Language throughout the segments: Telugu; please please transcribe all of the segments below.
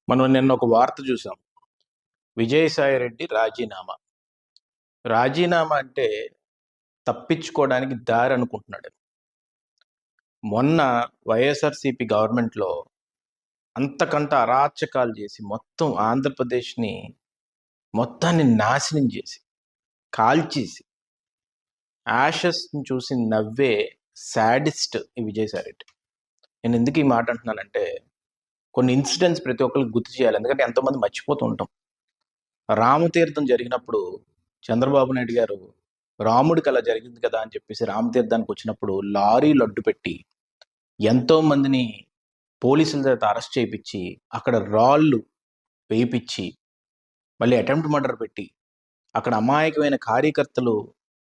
మనం నిన్న ఒక వార్త చూసాం. విజయసాయి రెడ్డి రాజీనామా. రాజీనామా అంటే తప్పించుకోవడానికి దారి అనుకుంటున్నాడు. మొన్న వైఎస్ఆర్సీపీ గవర్నమెంట్లో అంతకంత అరాచకాలు చేసి మొత్తం ఆంధ్రప్రదేశ్ని మొత్తాన్ని నాశనం చేసి కాల్చేసి యాషెస్ని చూసి నవ్వే సాడిస్ట్ ఈ విజయసాయి రెడ్డి. నేను ఎందుకు ఈ మాట అంటున్నానంటే కొన్ని ఇన్సిడెంట్స్ ప్రతి ఒక్కరికి గుర్తు చేయాలి. ఎందుకంటే ఎంతోమంది మర్చిపోతూ ఉంటాం. రామతీర్థం జరిగినప్పుడు చంద్రబాబు నాయుడు గారు రాముడికి అలా జరిగింది కదా అని చెప్పేసి రామతీర్థానికి వచ్చినప్పుడు లారీలు అడ్డు పెట్టి ఎంతో మందిని పోలీసుల చేత అరెస్ట్ చేయించి అక్కడ రాళ్ళు వేయించి మళ్ళీ అటెంప్ట్ మర్డర్ పెట్టి అక్కడ అమాయకమైన కార్యకర్తలు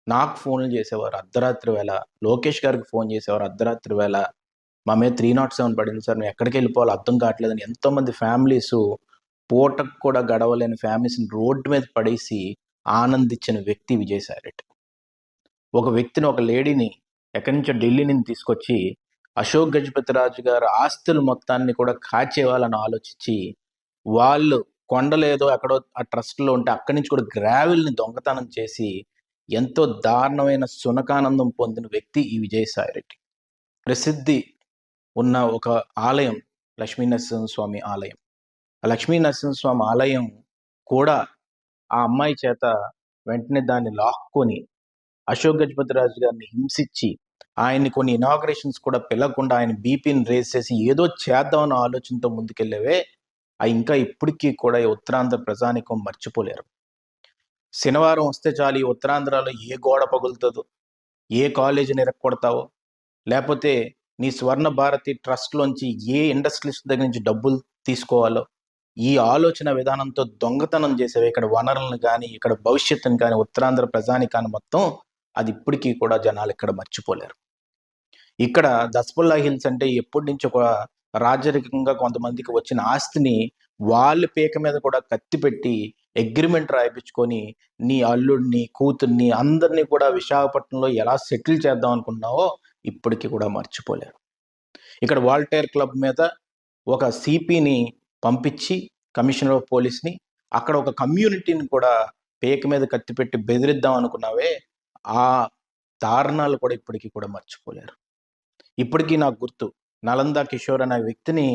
నాకు ఫోన్లు చేసేవారు అర్ధరాత్రి వేళ, లోకేష్ గారికి ఫోన్ చేసేవారు అర్ధరాత్రి వేళ, మా మీద 307 పడింది సార్, మేము ఎక్కడికి వెళ్ళిపోవాలో అర్థం కావట్లేదని ఎంతోమంది ఫ్యామిలీస్, పూటకు కూడా గడవలేని ఫ్యామిలీస్ని రోడ్డు మీద పడేసి ఆనందించిన వ్యక్తి విజయసాయి రెడ్డి. ఒక వ్యక్తిని, ఒక లేడీని ఎక్కడి నుంచో ఢిల్లీ నుంచి తీసుకొచ్చి అశోక్ గజపతిరాజు గారు ఆస్తులు మొత్తాన్ని కూడా కాచేవాళ్ళని ఆలోచించి వాళ్ళు కొండలేదో ఎక్కడో ఆ ట్రస్ట్లో ఉంటే అక్కడి నుంచి కూడా గ్రావెల్ని దొంగతనం చేసి ఎంతో దారుణమైన సునకానందం పొందిన వ్యక్తి ఈ విజయసాయి రెడ్డి. ప్రసిద్ధి ఉన్న ఒక ఆలయం లక్ష్మీనరసింహస్వామి ఆలయం. ఆ లక్ష్మీనరసింహస్వామి ఆలయం కూడా ఆ అమ్మాయి చేత వెంటనే దాన్ని లాక్కొని అశోక్ గజపతిరాజు గారిని హింసించి ఆయన్ని కొన్ని ఇనాగ్రేషన్స్ కూడా పిలవకుండా ఆయన బీపీని రేస్ చేసి ఏదో చేద్దామన్న ఆలోచనతో ముందుకెళ్ళేవే ఇంకా ఇప్పటికీ కూడా ఈ ఉత్తరాంధ్ర ప్రజానికం మర్చిపోలేరు. శనివారం వస్తే చాలు ఈ ఉత్తరాంధ్రలో ఏ గోడ పగులుతుందో, ఏ కాలేజీని ఎరక్కొడతావో, లేకపోతే నీ స్వర్ణ భారతి ట్రస్ట్లోంచి ఏ ఇండస్ట్రియలిస్ట్ దగ్గర నుంచి డబ్బులు తీసుకోవాలో ఈ ఆలోచన విధానంతో దొంగతనం చేసేవి ఇక్కడ వనరులను కానీ ఇక్కడ భవిష్యత్తును కానీ ఉత్తరాంధ్ర ప్రజానికాన్ని మొత్తం అది ఇప్పటికీ కూడా జనాలు ఇక్కడ మర్చిపోలేరు. ఇక్కడ దస్పల్లా హిల్స్ అంటే ఎప్పటి నుంచి ఒక రాజరికంగా కొంతమందికి వచ్చిన ఆస్తిని వాళ్ళ పీక మీద కూడా కత్తి పెట్టి అగ్రిమెంట్ రాయించుకొని నీ అల్లుడిని, కూతుర్ని అందరినీ కూడా విశాఖపట్నంలో ఎలా సెటిల్ చేద్దాం అనుకున్నావో ఇప్పటికీ కూడా మర్చిపోలేరు. ఇక్కడ వాల్టైర్ క్లబ్ మీద ఒక సిపిని పంపించి, కమిషనర్ ఆఫ్ పోలీస్ని, అక్కడ ఒక కమ్యూనిటీని కూడా పేక మీద కత్తి పెట్టి బెదిరిద్దాం అనుకున్నావే, ఆ దారుణాలు కూడా ఇప్పటికీ కూడా మర్చిపోలేరు. ఇప్పటికీ నాకు గుర్తు, నలంద కిషోర్ అనే వ్యక్తిని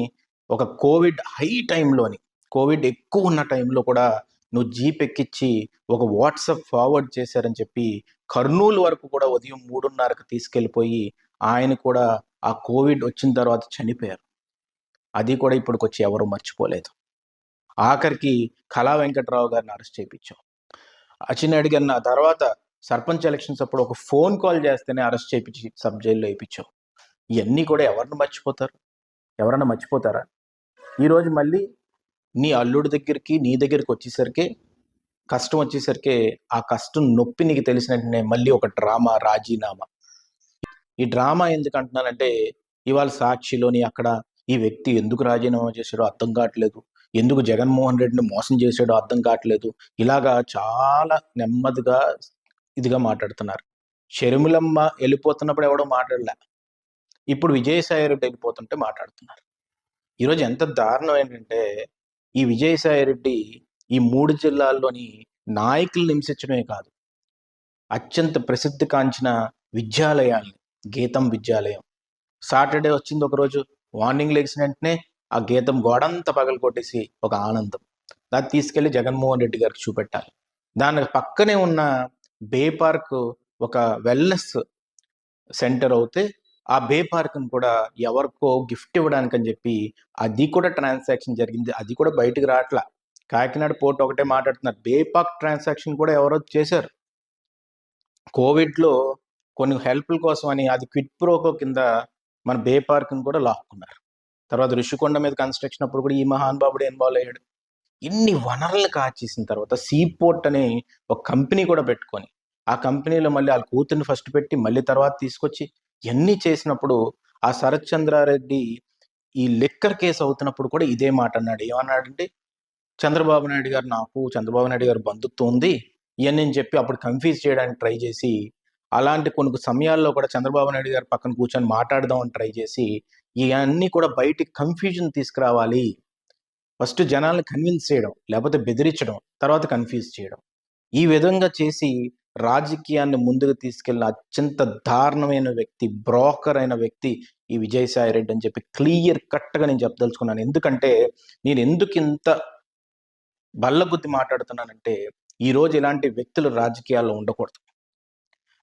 ఒక కోవిడ్ హై టైంలోని, కోవిడ్ ఎక్కువ ఉన్న టైంలో కూడా నువ్వు జీప్ ఎక్కించి ఒక వాట్సాప్ ఫార్వర్డ్ చేశారని చెప్పి కర్నూలు వరకు కూడా ఉదయం 3:30కి తీసుకెళ్ళిపోయి ఆయన కూడా ఆ కోవిడ్ వచ్చిన తర్వాత చనిపోయారు. అది కూడా ఇప్పటికొచ్చి ఎవరు మర్చిపోలేదు. ఆఖరికి కళా వెంకట్రావు గారిని అరెస్ట్ చేయించాం. అచ్చినాయుడు గారిని ఆ తర్వాత సర్పంచ్ ఎలక్షన్స్ అప్పుడు ఒక ఫోన్ కాల్ చేస్తేనే అరెస్ట్ చేయించి సబ్ జైల్లో వేయించాం. ఇవన్నీ కూడా ఎవరిని మర్చిపోతారు? ఎవరన్నా మర్చిపోతారా? ఈరోజు మళ్ళీ నీ అల్లుడి దగ్గరికి, నీ దగ్గరికి వచ్చేసరికి, కష్టం వచ్చేసరికి ఆ కష్టం నొప్పి నీకు తెలిసినట్టునే మళ్ళీ ఒక డ్రామా, రాజీనామా. ఈ డ్రామా ఎందుకు అంటున్నానంటే ఇవాళ సాక్షిలోని అక్కడ ఈ వ్యక్తి ఎందుకు రాజీనామా చేశాడో అర్థం కావట్లేదు, ఎందుకు జగన్మోహన్ రెడ్డిని మోసం చేశాడో అర్థం కావట్లేదు, ఇలాగా చాలా నెమ్మదిగా ఇదిగా మాట్లాడుతున్నారు. షర్మిలమ్మ వెళ్ళిపోతున్నప్పుడు ఎవడో మాట్లాడలే, ఇప్పుడు విజయసాయి రెడ్డి వెళ్ళిపోతుంటే మాట్లాడుతున్నారు. ఈరోజు ఎంత దారుణం ఏంటంటే ఈ విజయసాయి రెడ్డి ఈ 3 జిల్లాల్లోని నాయకులను హింసించడమే కాదు, అత్యంత ప్రసిద్ధి కాంచిన విద్యాలయాల్ని, గీతం విద్యాలయం సాటర్డే వచ్చింది ఒకరోజు, మార్నింగ్ లెగిసిన వెంటనే ఆ గీతం గోడంతా పగలు కొట్టేసి ఒక ఆనందం, దాన్ని తీసుకెళ్లి జగన్మోహన్ రెడ్డి గారికి చూపెట్టాలి. దాని పక్కనే ఉన్న బే పార్క్ ఒక వెల్నెస్ సెంటర్ అవుతే ఆ బే పార్క్ని కూడా ఎవరికో గిఫ్ట్ ఇవ్వడానికి అని చెప్పి అది కూడా ట్రాన్సాక్షన్ జరిగింది. అది కూడా బయటకు రావట్లా. కాకినాడ పోర్ట్ ఒకటే మాట్లాడుతున్నారు, బే పార్క్ ట్రాన్సాక్షన్ కూడా ఎవరో చేశారు. కోవిడ్లో కొన్ని హెల్ప్ల కోసం అని అది క్విట్ ప్రోకో కింద మన బే పార్క్ని కూడా లాక్కున్నారు. తర్వాత ఋషికొండ మీద కన్స్ట్రక్షన్ అప్పుడు కూడా ఈ మహానుభావుడు ఇన్వాల్వ్ అయ్యాడు. ఇన్ని వనరులు కాచేసిన తర్వాత సీ పోర్ట్ అనే ఒక కంపెనీ కూడా పెట్టుకొని ఆ కంపెనీలో మళ్ళీ వాళ్ళ కూతుర్ని ఫస్ట్ పెట్టి మళ్ళీ తర్వాత తీసుకొచ్చి ఇవన్నీ చేసినప్పుడు ఆ శరత్ చంద్రారెడ్డి ఈ లిక్కర్ కేసు అవుతున్నప్పుడు కూడా ఇదే మాట అన్నాడు. ఏమన్నాడంటే చంద్రబాబు నాయుడు గారు బంధుత్వం ఉంది ఇవన్నీ చెప్పి అప్పుడు కన్ఫ్యూజ్ చేయడానికి ట్రై చేసి, అలాంటి కొన్ని సమయాల్లో కూడా చంద్రబాబు నాయుడు గారు పక్కన కూర్చొని మాట్లాడదామని ట్రై చేసి ఇవన్నీ కూడా బయటికి కన్ఫ్యూజన్ తీసుకురావాలి, ఫస్ట్ జనాల్ని కన్విన్స్ చేయడం, లేకపోతే బెదిరించడం, తర్వాత కన్‌ఫ్యూజ్ చేయడం. ఈ విధంగా చేసి రాజకీయాన్ని ముందుకు తీసుకెళ్ళిన అత్యంత దారుణమైన వ్యక్తి, బ్రోకర్ అయిన వ్యక్తి ఈ విజయసాయి రెడ్డి అని చెప్పి క్లియర్ కట్‌గా నేను చెప్పదలుచుకున్నాను. ఎందుకంటే నేనెందుకింత బల్లగుద్ది మాట్లాడుతున్నానంటే, ఈరోజు ఇలాంటి వ్యక్తులు రాజకీయాల్లో ఉండకూడదు.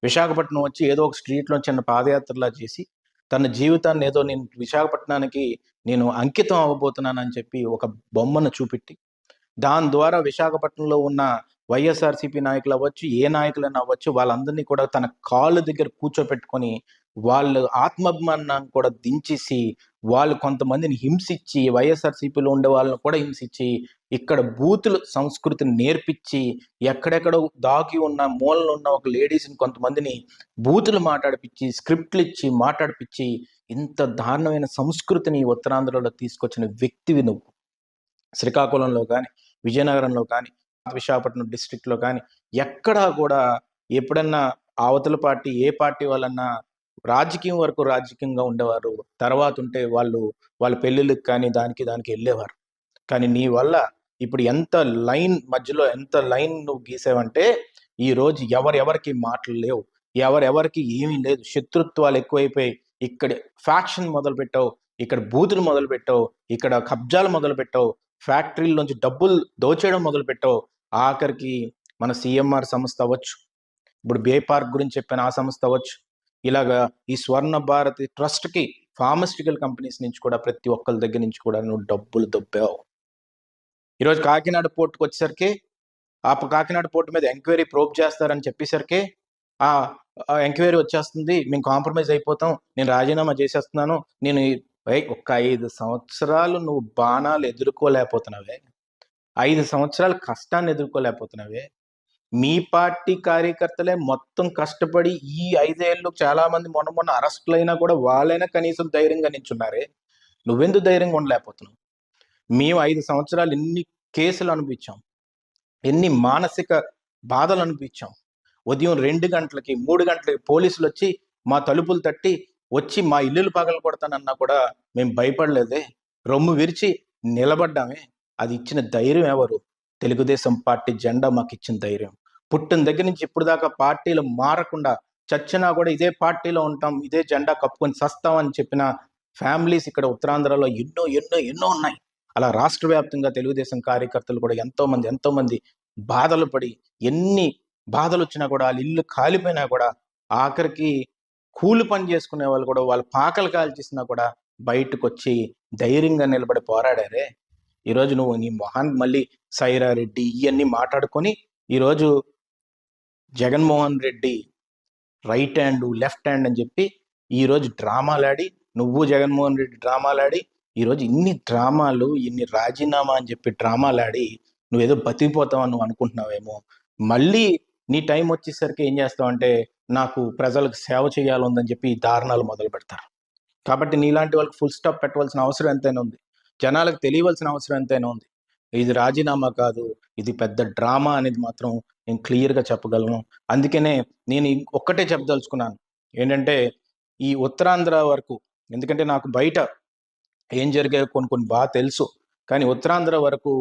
విశాఖపట్నం వచ్చి ఏదో ఒక స్ట్రీట్‌లో చిన్న పాదయాత్రలా చేసి, తన జీవితాన్ని ఏదో నేను విశాఖపట్నానికి నేను అంకితం అవ్వబోతున్నానని చెప్పి ఒక బొమ్మను చూపెట్టి, దాని ద్వారా విశాఖపట్నంలో ఉన్న వైఎస్ఆర్‌సీపీ నాయకులవ్వచ్చు, ఏ నాయకులైనా అవ్వచ్చు, వాళ్ళందరినీ కూడా తన కాళ్ళ దగ్గర కూర్చోపెట్టుకొని, వాళ్ళు ఆత్మాభిమానాన్ని కూడా దించేసి, వాళ్ళు కొంతమందిని హింసించి, వైఎస్ఆర్‌సీపీలో ఉండే వాళ్ళని కూడా హింసించి, ఇక్కడ బూతుల సంస్కృతిని నేర్పిచ్చి, ఎక్కడెక్కడో దాగి ఉన్న మూలలో ఉన్న ఒక లేడీస్‌ని కొంతమందిని బూతులు మాట్లాడిపిచ్చి, స్క్రిప్ట్‌లిచ్చి, మాట్లాడిపిచ్చి, ఇంత దారుణమైన సంస్కృతిని ఉత్తరాంధ్రలో తీసుకొచ్చిన వ్యక్తివి నువ్వు. శ్రీకాకుళంలో గాని, విజయనగరంలో కానీ, విశాఖపట్నం డిస్ట్రిక్ట్‌లో కానీ, ఎక్కడా కూడా ఎప్పుడన్నా అవతల పార్టీ ఏ పార్టీ వాళ్ళన్నా రాజకీయం వరకు రాజకీయంగా ఉండేవారు. తర్వాతుంటే వాళ్ళ పెళ్ళిళ్ళకి కానీ, దానికి ఎళ్ళేవారు. కానీ నీ వల్ల ఇప్పుడు ఎంత లైన్ నువ్వు గీసావంటే, ఈరోజు ఎవరెవరికి మాటలు లేవు. ఎవరెవరికి ఏమీ లేదు. శత్రుత్వాలు ఎక్కువైపోయి, ఇక్కడ ఫ్యాక్షన్ మొదలుపెట్టావు, ఇక్కడ బూతులు మొదలుపెట్టావు, ఇక్కడ కబ్జాలు మొదలుపెట్టావు, ఫ్యాక్టరీ‌ల్లోంచి డబ్బులు దోచేయడం మొదలుపెట్టావు. ఆఖరికి మన సీఎంఆర్ సంస్థ అవ్వచ్చు, ఇప్పుడు బే పార్క్ గురించి చెప్పాను ఆ సంస్థ అవ్వచ్చు, ఇలాగా ఈ స్వర్ణ భారతి ట్రస్ట్‌కి ఫార్మాస్యూటికల్ కంపెనీస్ నుంచి కూడా ప్రతి ఒక్కళ్ళ దగ్గర నుంచి కూడా నువ్వు డబ్బులు దొబ్బావు. ఈరోజు కాకినాడ పోర్ట్‌కొచ్చేసరికి కాకినాడ పోర్ట్ మీద ఎంక్వైరీ ప్రోబ్ చేస్తారని చెప్పేసరికి, ఆ! ఎంక్వైరీ వచ్చేస్తుంది. మేము కాంప్రమైజ్ అయిపోతాం. నేను రాజీనామా చేసేస్తున్నాను. నేను ఒక్క 5 సంవత్సరాలు నువ్వు బాణాలు ఎదుర్కోలేకపోతున్నావే. 5 సంవత్సరాల కష్టాన్ని ఎదుర్కోలేకపోతున్నావే. మీ పార్టీ కార్యకర్తలే మొత్తం కష్టపడి ఈ 5 ఏళ్ళు చాలామంది మొన్న అరెస్టులైనా కూడా వాళ్ళైనా కనీసం ధైర్యంగా నించున్నారే. నువ్వెందుకు ధైర్యంగా ఉండలేకపోతున్నావు? మేము 5 సంవత్సరాలు ఎన్ని కేసులు అనుభవించాం. ఎన్ని మానసిక బాధలు అనిపించాం. ఉదయం 2 గంటలకి, 3 గంటలకి పోలీసులొచ్చి మా తలుపులు తట్టి, వచ్చి మా ఇల్లులు పగలగొడతానన్నా కూడా మేము భయపడలేదే. రొమ్ము విరిచి నిలబడ్డామే. అది ఇచ్చిన ధైర్యం ఎవరు? తెలుగుదేశం పార్టీ జెండా మాకిచ్చిన ధైర్యం. పుట్టిన దగ్గర నుంచి ఇప్పుడు దాకా పార్టీలు మారకుండా, చచ్చినా కూడా ఇదే పార్టీలో ఉంటాం, ఇదే జెండా కప్పుకొని సస్తాం అని చెప్పిన ఫ్యామిలీస్ ఇక్కడ ఉత్తరాంధ్రలో ఎన్నో ఉన్నాయి. అలా రాష్ట్ర వ్యాప్తంగా తెలుగుదేశం కార్యకర్తలు కూడా ఎంతోమంది బాధలు పడి, ఎన్ని బాధలొచ్చినా కూడా, ఆళ్ళ ఇల్లు కాలిపోయినా కూడా, ఆఖరికి కూలి పని చేసుకునే వాళ్ళు కూడా, వాళ్ళ పాకలు కాల్చేసినా కూడా బయటకొచ్చి ధైర్యంగా నిలబడి పోరాడారే. ఈరోజు నువ్వు నీ మొహానికి మళ్ళీ సైరా రెడ్డి ఇయన్నీ మాట్లాడుకొని, ఈరోజు Jaganmohan Reddy right hand, left hand అని చెప్పి ఈరోజు డ్రామాలాడి, నువ్వు జగన్మోహన్ రెడ్డి డ్రామాలాడి, ఈరోజు ఇన్ని డ్రామాలు, ఇన్ని రాజీనామా అని చెప్పి డ్రామాలాడి, నువ్వేదో బతికిపోతావని నువ్వు అనుకుంటున్నావేమో. మళ్ళీ నీ టైం వచ్చేసరికి ఏం చేస్తావంటే, నాకు ప్రజలకు సేవ చేయాలుందని చెప్పి ఈ దారుణాలు మొదలు పెడతారు. కాబట్టి నీలాంటి వాళ్ళకి ఫుల్ స్టాప్ పెట్టవలసిన అవసరం ఎంతైనా ఉంది. జనాలకు తెలియవలసిన అవసరం ఎంతైనా ఉంది. ఇది రాజీనామా కాదు, ఇది పెద్ద డ్రామా అనేది మాత్రం నేను క్లియర్‌గా చెప్పగలను. అందుకనే నేను ఒక్కటే చెప్పదలుచుకున్నాను. ఏంటంటే, ఈ ఉత్తరాంధ్ర వరకు, ఎందుకంటే నాకు బయట ఏం జరిగాయో కొన్ని తెలుసు. కానీ ఉత్తరాంధ్ర వరకు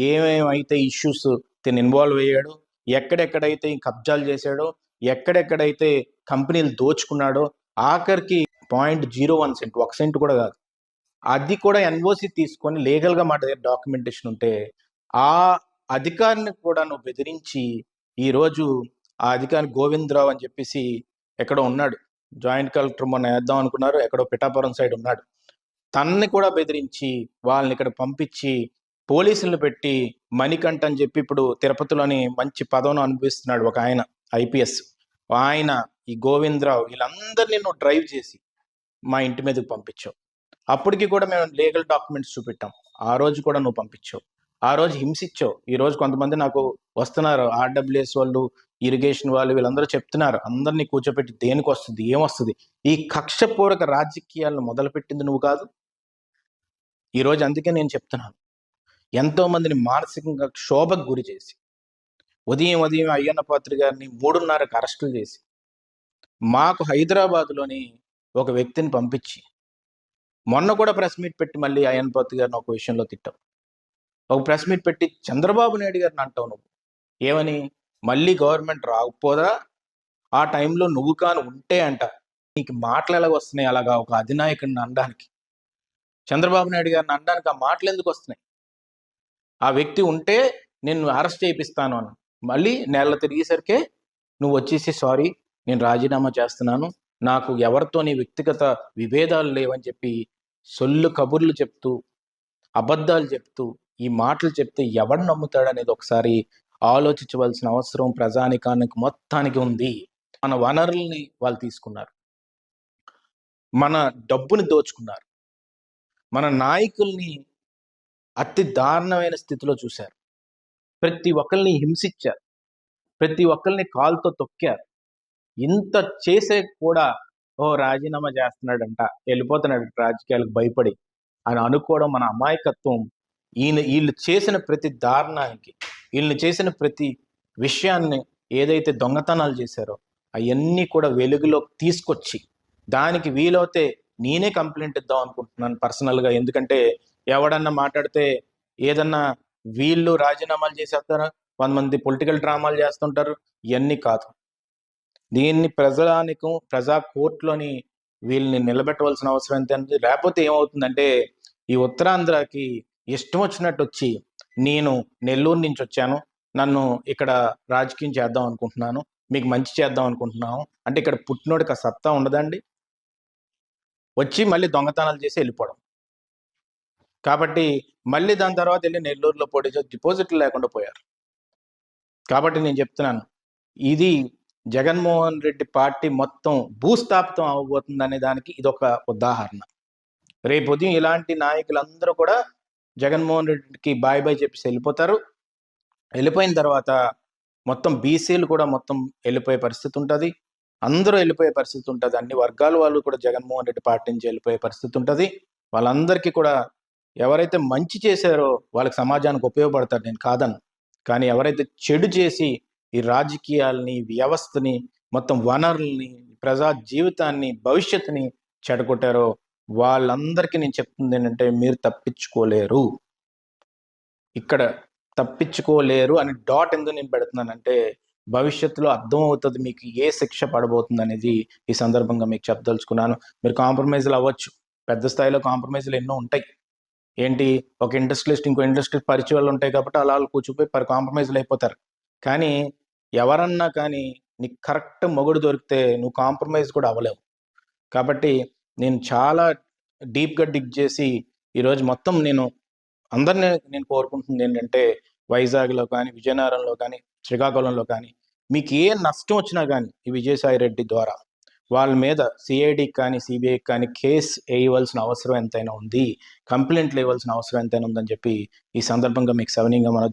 ఏమేమైతే ఇష్యూస్ తిను ఇన్వాల్వ్ అయ్యాడో, ఎక్కడెక్కడైతే ఈ కబ్జాలు చేశాడో, ఎక్కడెక్కడైతే కంపెనీలు దోచుకున్నాడో, ఆఖరికి 0.01 సెంట్, 1 సెంట్ కూడా కాదు. అది కూడా ఎన్ఓసి తీసుకొని లీగల్‌గా మా దగ్గర డాక్యుమెంటేషన్ ఉంటే, ఆ అధికారిని కూడా నువ్వు బెదిరించి, ఈరోజు ఆ అధికారి గోవిందరావు అని చెప్పేసి ఎక్కడో ఉన్నాడు. జాయింట్ కలెక్టర్ మొన్న ఏద్దాం అనుకున్నారు. ఎక్కడో పిఠాపురం సైడ్ ఉన్నాడు. తనని కూడా బెదిరించి, వాళ్ళని ఇక్కడ పంపించి, పోలీసులను పెట్టి, మణికంఠ అని చెప్పి ఇప్పుడు తిరుపతిలోని మంచి పదవిని అనుభవిస్తున్నాడు ఒక ఆయన ఐపీఎస్. ఆయన, ఈ గోవిందరావు వీళ్ళందరిని నువ్వు డ్రైవ్ చేసి మా ఇంటి మీదకి పంపించావు. అప్పటికి కూడా మేము లీగల్ డాక్యుమెంట్స్ చూపెట్టాం. ఆ రోజు కూడా నువ్వు పంపించావు. ఆ రోజు హింసించావు. ఈరోజు కొంతమంది నాకు వస్తున్నారు. ఆర్‌డబ్ల్యూఎస్ వాళ్ళు, ఇరిగేషన్ వాళ్ళు వీళ్ళందరూ చెప్తున్నారు. అందరిని కూర్చోపెట్టి దేనికొస్తది? ఏమొస్తది? ఈ కక్షపూరక రాజకీయాలను మొదలుపెట్టింది నువ్వు కాదు. ఈరోజు అందుకే నేను చెప్తున్నాను. ఎంతోమందిని మానసికంగా క్షోభకు గురి చేసి, ఉదయం అయ్యన్న పాత్రి గారిని 3:30కి అరెస్టులు చేసి, మాకు హైదరాబాద్‌లోని ఒక వ్యక్తిని పంపించి, మొన్న కూడా ప్రెస్ మీట్ పెట్టి మళ్ళీ అయ్యన్న పాత్రి గారిని ఒక విషయంలో తిట్టావు. ఒక ప్రెస్ మీట్ పెట్టి చంద్రబాబు నాయుడు గారిని అంటావు నువ్వు. ఏమని? మళ్ళీ గవర్నమెంట్ రాకపోదా ఆ టైంలో నువ్వు కాని ఉంటే అంట. నీకు మాటలు ఎలాగ వస్తున్నాయి అలాగా ఒక అధినాయకుడిని అనడానికి? చంద్రబాబు నాయుడు గారిని అనడానికి ఆ మాటలు ఎందుకు వస్తున్నాయి? ఆ వ్యక్తి ఉంటే నిన్ను అరెస్ట్ చేయిస్తాను అని. మళ్ళీ నెల తిరిగేసరికే నువ్వు వచ్చేసి సారీ నేను రాజీనామా చేస్తున్నాను, నాకు ఎవరితోని వ్యక్తిగత విభేదాలు లేవని చెప్పి సొల్లు కబుర్లు చెప్తూ, అబద్ధాలు చెప్తూ, ఈ మాటలు చెప్తే ఎవడు నమ్ముతాడనేది ఒకసారి ఆలోచించవలసిన అవసరం ప్రజానికానికి మొత్తానికి ఉంది. మన వనరుల్ని వాళ్ళు తీసుకున్నారు, మన డబ్బుని దోచుకున్నారు, మన నాయకుల్ని అతి దారుణమైన స్థితిలో చూశారు, ప్రతి ఒక్కరిని హింసించారు, ప్రతి ఒక్కరిని కాలుతో తొక్కారు. ఇంత చేసే కూడా రాజీనామా చేస్తున్నాడంట, వెళ్ళిపోతున్నాడు రాజకీయాలకు భయపడి అని అనుకోవడం మన అమాయకత్వం. వీళ్ళు చేసిన ప్రతి దారుణానికి, వీళ్ళు చేసిన ప్రతి విషయాన్ని, ఏదైతే దొంగతనాలు చేశారో అవన్నీ కూడా వెలుగులోకి తీసుకొచ్చి దానికి వీలైతే నేనే కంప్లైంట్ ఇద్దాం అనుకుంటున్నాను పర్సనల్గా. ఎందుకంటే ఎవడన్నా మాట్లాడితే ఏదన్నా వీళ్ళు రాజీనామాలు చేసేస్తారా, కొంతమంది పొలిటికల్ డ్రామాలు చేస్తుంటారు. ఇవన్నీ కాదు, దీన్ని ప్రజా కోర్టులోని వీళ్ళని నిలబెట్టవలసిన అవసరం ఎంత. లేకపోతే ఏమవుతుందంటే ఈ ఉత్తరాంధ్రకి ఇష్టం వచ్చినట్టు వచ్చి నేను నెల్లూరు నుంచి వచ్చాను, నన్ను ఇక్కడ రాజకీయం చేద్దాం అనుకుంటున్నాను, మీకు మంచి చేద్దాం అనుకుంటున్నాను అంటే ఇక్కడ పుట్టినోడికి ఆ సత్తా ఉండదండి. వచ్చి మళ్ళీ దొంగతనాలు చేసి వెళ్ళిపోవడం. కాబట్టి మళ్ళీ దాని తర్వాత వెళ్ళి నెల్లూరులో పోటీ చేసి డిపాజిట్లు లేకుండా పోయారు. కాబట్టి నేను చెప్తున్నాను, ఇది జగన్మోహన్ రెడ్డి పార్టీ మొత్తం భూస్థాపితం అవ్వబోతుంది అనే దానికి ఇదొక ఉదాహరణ. రేపు ఉదయం ఇలాంటి నాయకులందరూ కూడా జగన్మోహన్ రెడ్డికి బాయ్ బాయ్ చెప్పేసి వెళ్ళిపోతారు. వెళ్ళిపోయిన తర్వాత మొత్తం బీసీలు కూడా మొత్తం వెళ్ళిపోయే పరిస్థితి ఉంటుంది, అందరూ వెళ్ళిపోయే పరిస్థితి ఉంటుంది, అన్ని వర్గాల వాళ్ళు కూడా జగన్మోహన్ రెడ్డి పార్టీ నుంచి వెళ్ళిపోయే పరిస్థితి ఉంటుంది. వాళ్ళందరికీ కూడా ఎవరైతే మంచి చేశారో వాళ్ళకి సమాజానికి ఉపయోగపడతారు, నేను కాదను. కానీ ఎవరైతే చెడు చేసి ఈ రాజకీయాల్ని, వ్యవస్థని, మొత్తం వనరుల్ని, ప్రజా జీవితాన్ని, భవిష్యత్తుని చెడగొట్టారో వాళ్ళందరికీ నేను చెప్తుంది ఏంటంటే మీరు తప్పించుకోలేరు. ఇక్కడ తప్పించుకోలేరు అని డాట్ ఎందుకు నేను పెడుతున్నానంటే భవిష్యత్తులో అర్థమవుతుంది మీకు ఏ శిక్ష పడబోతుంది అనేది ఈ సందర్భంగా మీకు చెప్పదలుచుకున్నాను. మీరు కాంప్రమైజ్లు అవ్వచ్చు, పెద్ద స్థాయిలో కాంప్రమైజ్లు ఎన్నో ఉంటాయి. ఏంటి, ఒక ఇండస్ట్రియలిస్ట్ ఇంకో ఇండస్ట్రియల్ పరిచయాలు ఉంటాయి కాబట్టి అలా కూర్చుపోయి కాంప్రమైజ్లు అయిపోతారు. కానీ ఎవరన్నా కానీ నీకు కరెక్ట్ మొగుడు దొరికితే నువ్వు కాంప్రమైజ్ కూడా అవ్వలేవు. కాబట్టి నేను చాలా డీప్గా డిగ్ చేసి ఈరోజు మొత్తం అందరినీ నేను కోరుకుంటుంది ఏంటంటే వైజాగ్లో కానీ, విజయనగరంలో కానీ, శ్రీకాకుళంలో కానీ మీకు ఏ నష్టం వచ్చినా కానీ ఈ విజయసాయి రెడ్డి ద్వారా వాళ్ళ మీద సిఐడికి కానీ సిబిఐకి కానీ కేసు వేయవలసిన అవసరం ఎంతైనా ఉంది, కంప్లైంట్లు వేయవలసిన అవసరం ఎంతైనా ఉందని చెప్పి ఈ సందర్భంగా మీకు సవినీయంగా